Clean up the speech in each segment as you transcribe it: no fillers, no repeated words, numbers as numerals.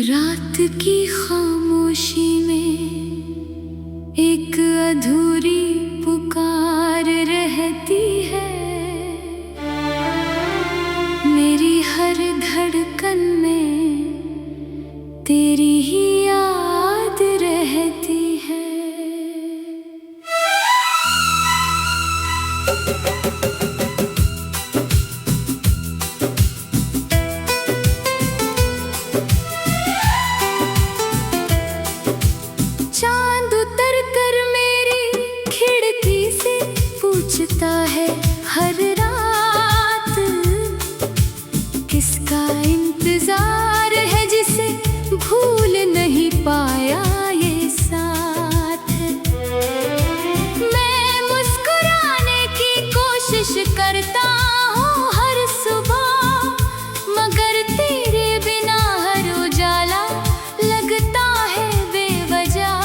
रात की खामोशी में एक अधूरी पुकार रहती है। मेरी हर धड़कन में तेरी ही याद रहती है। चांद उतर कर मेरी खिड़की से पूछता है हर रात, किसका इंतजार है जिसे भूल नहीं पाया ये साथ। मैं मुस्कुराने की कोशिश करता हूँ हर सुबह, मगर तेरे बिना हर उजाला लगता है बेवजह।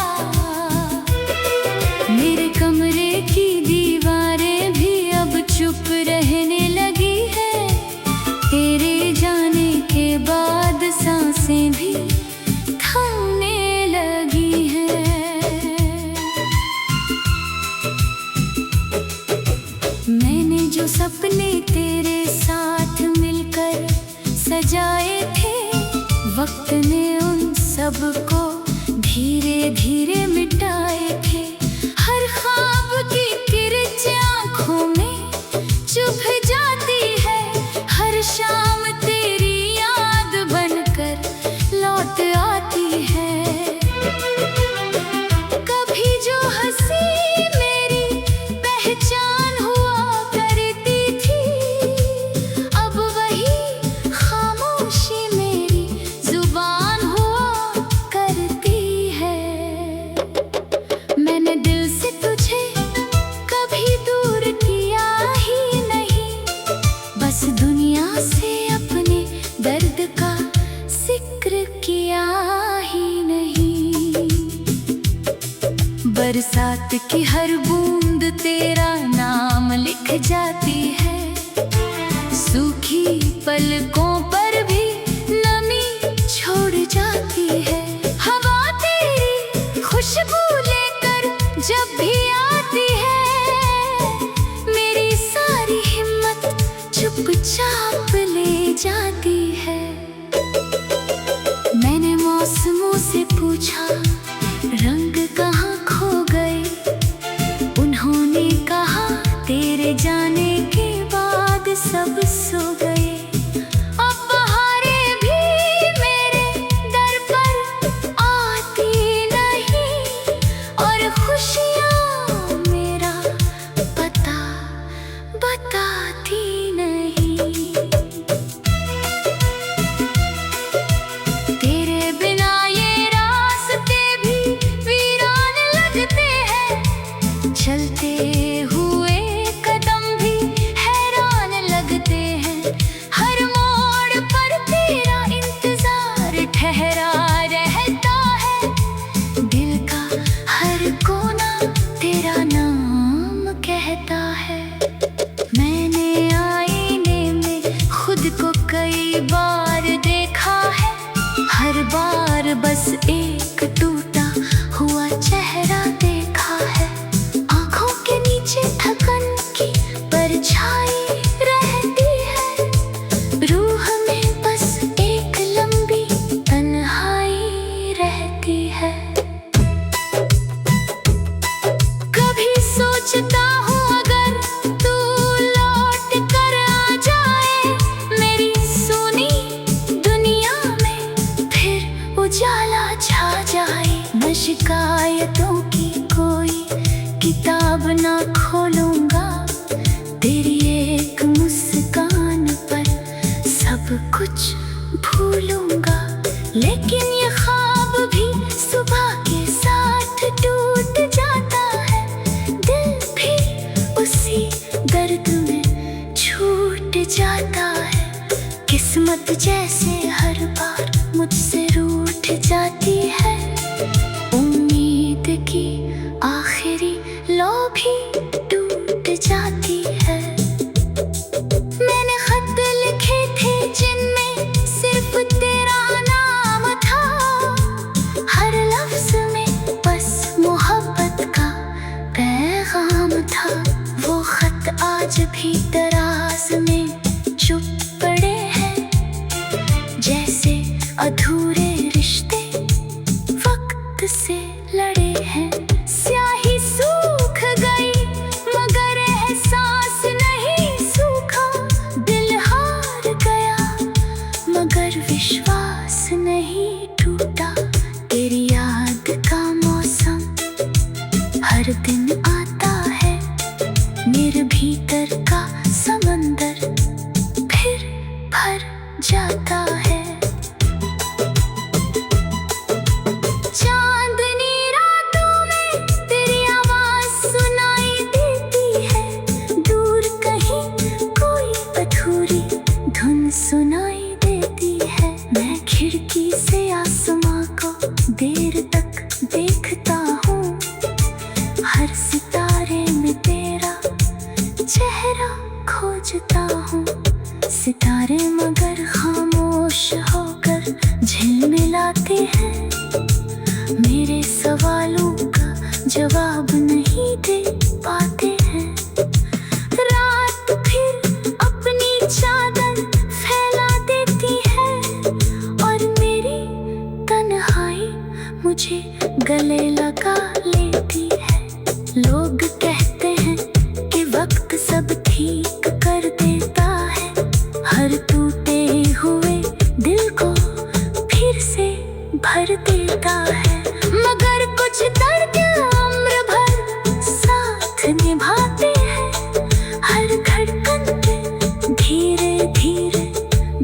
मेरे कमरे की दीवारें भी अब चुप रहने लगी है। तेरे जाने के बाद सांसें भी थमने लगी हैं। मैंने जो सपने तेरे साथ मिलकर सजाए थे, वक्त ने उन सबको धीरे धीरे मिटाए थे। हर ख्वाब की किरच आँखों में चुभ जाती है। हर शाम तेरी याद बनकर लौट आती है। कभी जो हंसी मेरी पहचान हुआ करती थी, अब वही खामोशी मेरी जुबान हुआ करती है। मैंने दिल से तुझे कभी दूर किया ही नहीं, बस दुनिया से अपने दर्द का जिक्र किया ही नहीं। बरसात की हर बूंद तेरा नाम लिख जाती है। सूखी पलकों पर भी नमी छोड़ जाती है। हवा तेरी खुशबू लेकर जब भी आती है, मेरी सारी हिम्मत चुपचाप ले जाती है। मैंने मौसमों से पूछा रंग कहाँ खो गए, उन्होंने कहा तेरे जाने के बाद सब सो गए। अब बहारें भी मेरे दर पर आती नहीं, और खुशियाँ मेरा पता बताती नहीं। तेरे बिना ये रास्ते भी वीरान लगते हैं। चलते हुए कदम भी हैरान लगते हैं। हर मोड़ पर तेरा इंतजार ठहरा रहता है। दिल का हर कोना तेरा नाम कहता है। मैंने आईने में खुद को कई बार देखा है। हर बार बस एक टूटा हुआ चेहरा देखा है। आँखों के नीचे थकन की परछाई रहती है। रूह में बस एक लंबी तन्हाई रहती है। कभी सोचता हूँ अगर तू लौट कर आ जाए मेरी सुनी दुनिया में, फिर उजाला छा जाए। न शिकायतों की कोई किताब ना खोलूंगा, तेरी एक मुस्कान पर सब कुछ भूलूंगा। लेकिन ये ख्वाब भी सुबह के साथ टूट जाता है। दिल भी उसी दर्द में छूट जाता है। किस्मत जैसे हर बार मुझसे रूठ जाती है। उम्मीद की आखिरी लौ भी टूट जाती है। मैंने खत लिखे थे जिनमें सिर्फ तेरा नाम था, भी दराज में चुप पड़े हैं, जैसे अधूरे रिश्ते वक्त से लड़े हैं। स्याही सूख गई मगर एहसास नहीं सूखा, दिल हार गया मगर विश्वास नहीं टूटा। तेरी याद का मौसम हर दिन आता है, मेरे भीतर का समंदर फिर भर जाता है। चांदनी रातों में तेरी आवाज सुनाई देती है, दूर कहीं कोई अधूरी धुन सुनाई देती है। मैं खिड़की से आसमां को देर तक देखता हूँ, हर सितारे में तेरा चेहरा खोजता हूँ। सितारे मगर खामोश होकर झिलमिलाते हैं, मेरे सवालों का जवाब नहीं दे पाते हैं। रात फिर अपनी चादर फैला देती है और मेरी तन्हाई मुझे गले लगा लेती है। लोग कहते हैं कि वक्त सब ठीक कर देता है, हर टूटे हुए दिल को फिर से भर देता है। मगर कुछ दर्द उम्र भर साथ निभाते हैं, हर धड़कन पे धीरे धीरे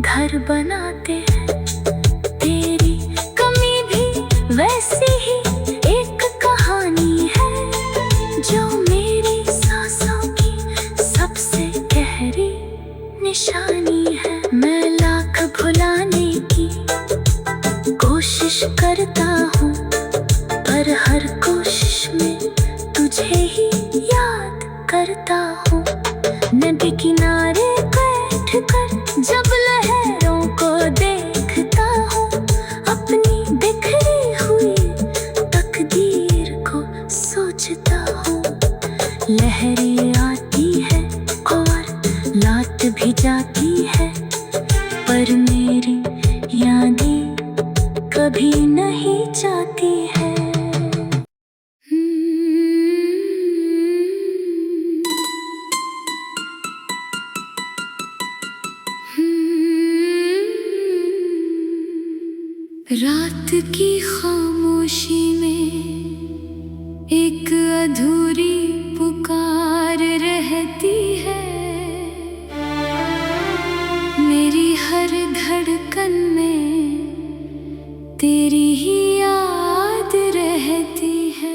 घर बनाते हैं। तेरी कमी भी वैसी ही एक कहानी है, जो मेरी सांसों की सबसे गहरी निशानी है। मैं लाख भुलाने की कोशिश करता हूँ, पर हर कोशिश में तुझे ही याद करता हूँ। नदी किनारे बैठ कर जब लहरों को देखता हूँ, अपनी बिखरी हुई तकदीर को सोचता हूँ। लहरें आती है और लाट भी जाती है, पर मेरी यादें कभी नहीं जाती है। रात की खामोशी में एक अधूरी पुकार रहती है, मेरी हर धड़कन में तेरी ही याद रहती है।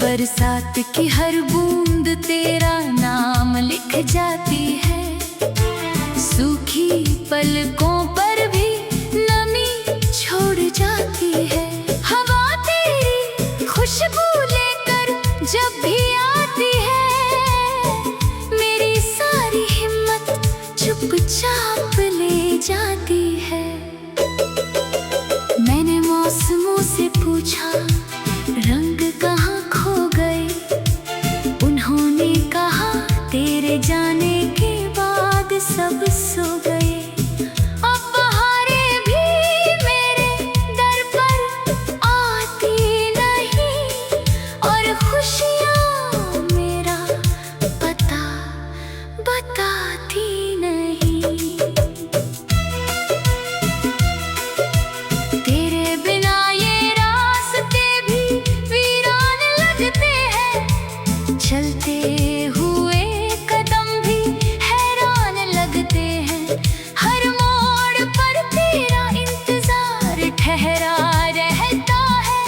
बरसात की हर बूंद तेरा नाम लिख जाती है। सूखी पलकों पर भी नमी छोड़ जाती है। हवा तेरी खुशबू लेकर जब भी आती है, मेरी सारी हिम्मत चुपचाप ले जाती है। मैंने मौसमों से पूछा रंग कहाँ खो गए, उन्होंने कहा तेरे जाने के बाद सब सो गए। अब बहारें भी मेरे दर पर आती नहीं, और खुशियाँ मेरा पता बताती नहीं। तेरे बिना ये रास्ते भी वीरान लगते हैं, चलते हुए कदम भी हैरान लगते हैं। हर मोड़ पर तेरा इंतजार ठहरा रहता है,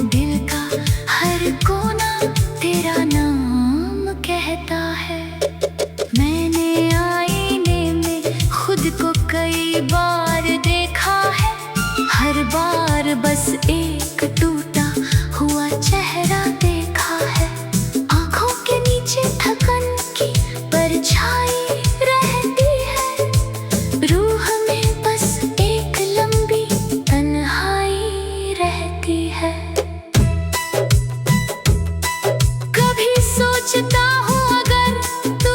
दिल का हर कोना तेरा नाम कहता है। मैंने आईने में खुद को कई बार देखा है, हर बार बस एक टूटा हुआ चेहरा देखा है। आँखों के नीचे थकन की परछाई रहती है, रूह में बस एक लंबी तन्हाई रहती है। कभी सोचता हूँ अगर तू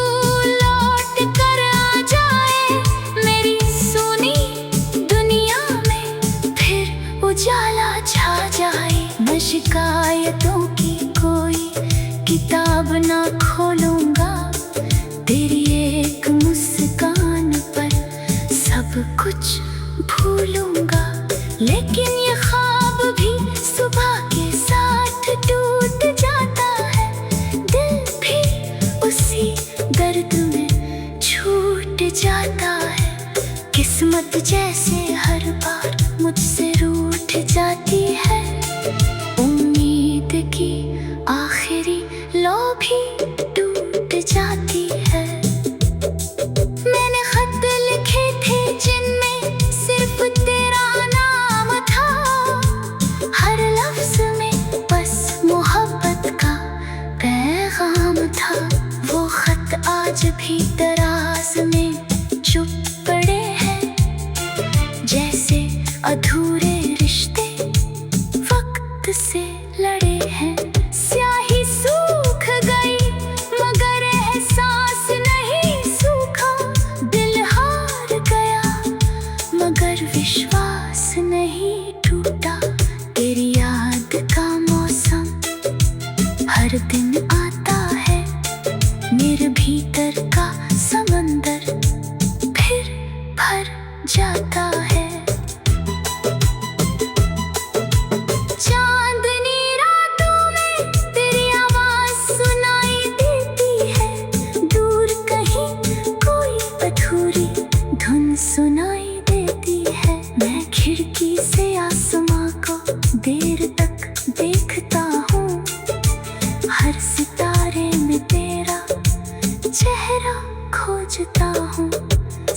लौट कर आ जाए, मेरी सुनी दुनिया में फिर उजाला छा जाए। न शिकायतों की कोई किताब ना खोलूंगा, तेरी एक मुस्कान पर सब कुछ भूलूंगा। लेकिन ये ख्वाब भी सुबह के साथ टूट जाता है, दिल भी उसी दर्द में छूट जाता है। किस्मत जैसे हर बार मुझसे रूठ जाती है, उम्मीद की आखिरी लौ भी टूट जाती है। मैंने खत लिखे थे जिनमें सिर्फ तेरा नाम था, हर लफ्ज में बस मोहब्बत का पैगाम था। वो खत आज भी दराज में चुप पड़े हैं, जैसे अधूरे रिश्ते वक्त से लड़े हैं। स्याही सूख गई मगर एहसास नहीं सूखा, दिल हार गया मगर विश्वास नहीं टूटा। तेरी याद का मौसम हर दिन आता है, मेरे भीतर का समंदर फिर भर जाता है। चांदनी रातों में तेरी आवाज सुनाई देती है, दूर कहीं कोई अधूरी धुन सुनाई देती है। मैं खिड़की से आसमां को देर तक देखता हूँ, हर सितारे में तेरा चेहरा खोजता हूँ।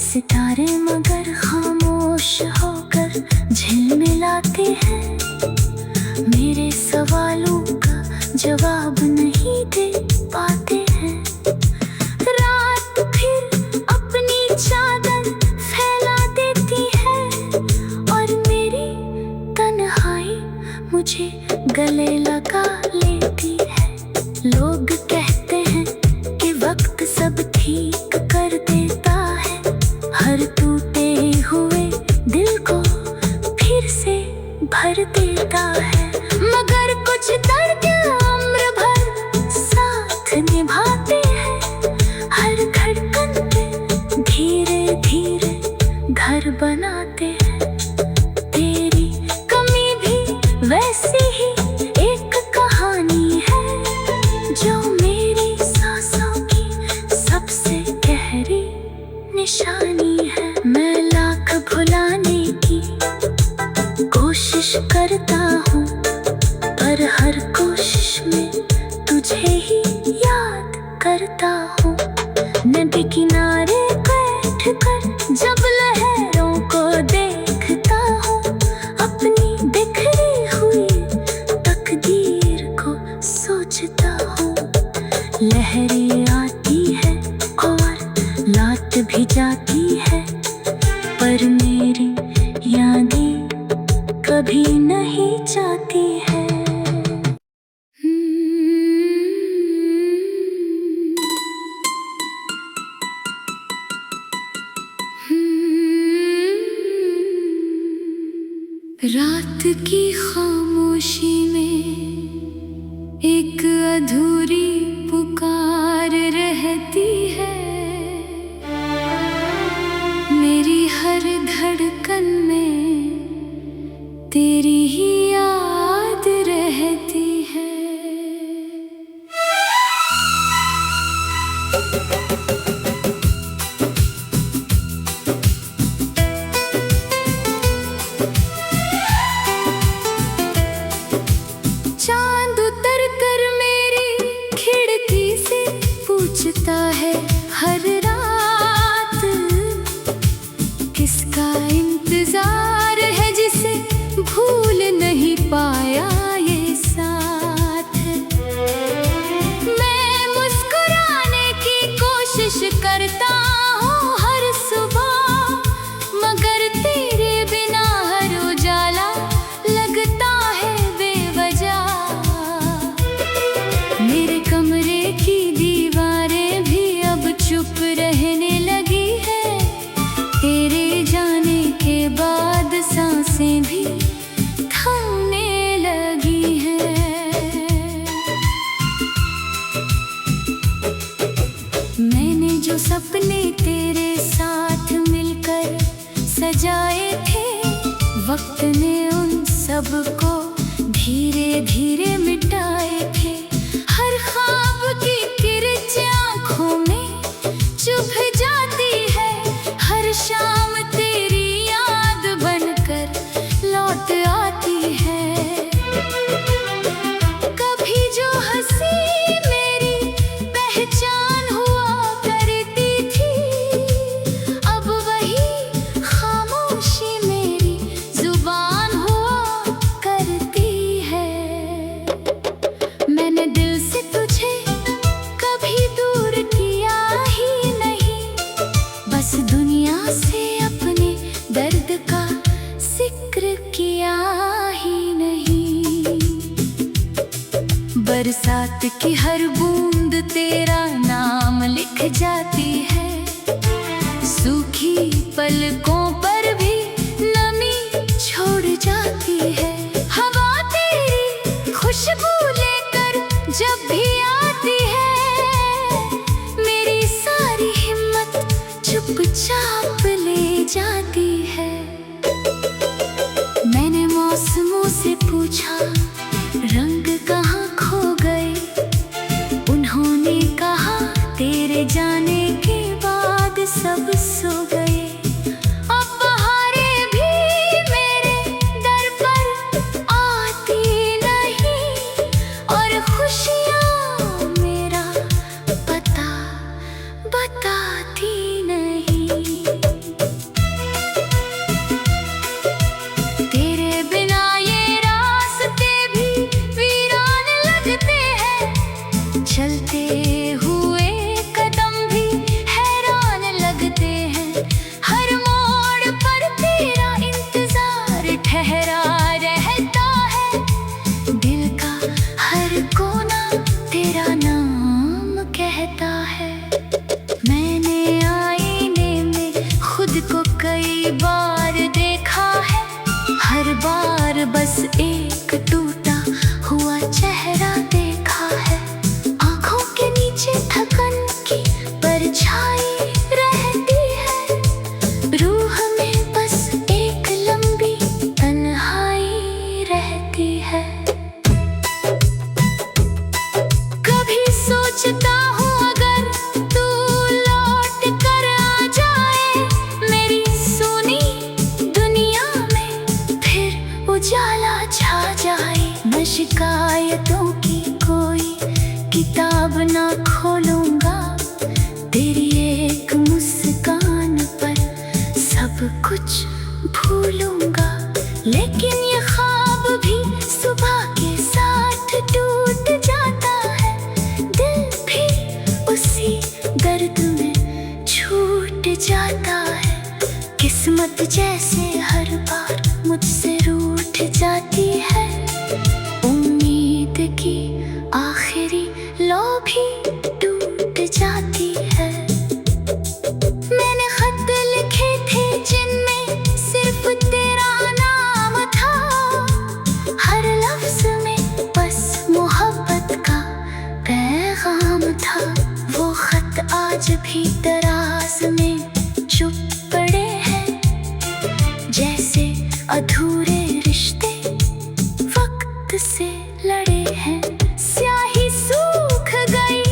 सितारे मगर खामोश होकर झिलमिलाते हैं, मेरे सवालों का जवाब नहीं दे पाते हैं। रात फिर अपनी चादर फैला देती है, और मेरी तन्हाई मुझे गले लगा लेती है। लोग कहते हैं कि वक्त सब ठीक कर देता है, हर टूटे हुए दिल को फिर से भर देता है। मगर कुछ दर्द उम्र भर साथ निभाते हैं, हर धड़कन पे धीरे धीरे घर बनाते हैं। तेरी कमी भी वैसी ही एक कहानी है, जो मेरी सांसों की सबसे गहरी निशानी है। मैं लाख भुलाने की कोशिश करता हूँ, पर हर कोशिश में लहरें आती है और लाट भी जाती है, पर मेरी यादें कभी नहीं जाती है। रात की खामोशी में एक अधूरी पुकार रहती है, मेरी हर धड़कन में तेरी ही याद रहती है। चांद उतर कर मेरी खिड़की से पूछता है हर रात, किसका इंतजार है जिसे भूल नहीं पाया ये साथ। मैं मुस्कुराने की कोशिश करता हूँ हर सुबह, मगर तेरे बिना हर उजाला लगता है बेवजह। मेरे कमरे की दीवारें भी अब चुप रहने लगी है, तेरे जाने के बाद सांसें भी थमने लगी हैं। मैंने जो सपने तेरे साथ मिलकर सजाए थे, वक्त ने उन सबको धीरे धीरे मिटाए थे। हर ख्वाब की किरच आँखों में चुभ जाती है, हर शाम तेरी याद बनकर लौट आती है। कभी जो हंसी मेरी पहचान हुआ करती थी, अब वही खामोशी मेरी जुबान हुआ करती है। मैंने दिल से तुझे कभी दूर किया ही नहीं, बस दुनिया से अपने दर्द का जिक्र किया ही नहीं। बरसात की हर बूंद तेरा नाम लिख जाती है, सूखी पलकों पर भी नमी छोड़ जाती है। हवा तेरी खुशबू लेकर जब भी आती है, मेरी सारी हिम्मत चुपचाप ले जाती है। मैंने मौसमों से पूछा रंग कहाँ खो गए, उन्होंने कहा तेरे जाने के बाद सब सो गए। अब बहारें भी मेरे दर पर आती नहीं, और खुशियाँ मेरा पता बताती नहीं। तेरे बिना ये रास्ते भी वीरान लगते हैं, चलते हुए कदम भी हैरान लगते हैं। हर मोड़ पर तेरा इंतजार ठहरा रहता है, दिल का हर कोना तेरा नाम कहता है। मैंने आईने में खुद को कई बार देखा है, हर बार बस एक टूटा हुआ चेहरा देखा है। आँखों के नीचे थकन की परछाई रहती है, रूह में बस एक लंबी तन्हाई रहती है। कभी सोचता हूँ अगर तू लौट कर आ जाए, मेरी सुनी दुनिया में फिर उजाला छा जाए। न शिकायतों की कोई किताब ना खोलूंगा, तेरी एक मुस्कान पर सब कुछ भूलूंगा। लेकिन ये ख्वाब भी सुबह के साथ टूट जाता है, दिल भी किस्मत जैसे हर बार मुझसे रूठ जाती है। उम्मीद की आखिरी लौ भी टूट जाती है। मैंने खत लिखे थे जिनमें सिर्फ तेरा नाम था। हर लफ्ज में बस मोहब्बत का पैगाम था। वो खत आज भी दराज में चुप पड़े हैं, जैसे अधूरे रिश्ते वक्त से लड़े हैं। स्याही सूख गई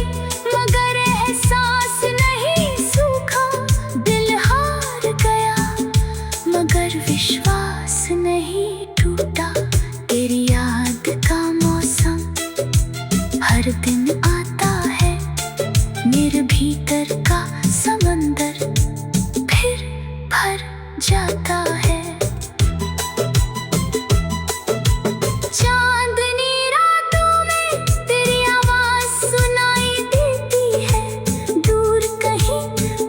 मगर एहसास नहीं सूखा। दिल हार गया मगर विश्वास नहीं टूटा। तेरी याद का मौसम हर दिन आता है। मेरे भीतर का समंदर फिर भर जाता है। चांदनी रातों में तेरी आवाज सुनाई देती है। दूर कहीं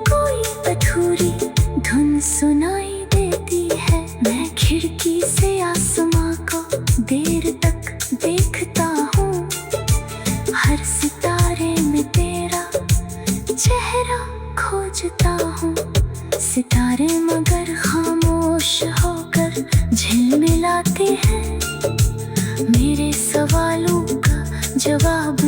कोई अधूरी धुन सुनाई देती है। मैं खिड़की से आसमां को देर तक देखता हूँ। हर सितारे में तेरा चेहरा खोजता हूँ। सितारे मगर खामोश होकर झिलमिलाते हैं। मेरे सवालों का जवाब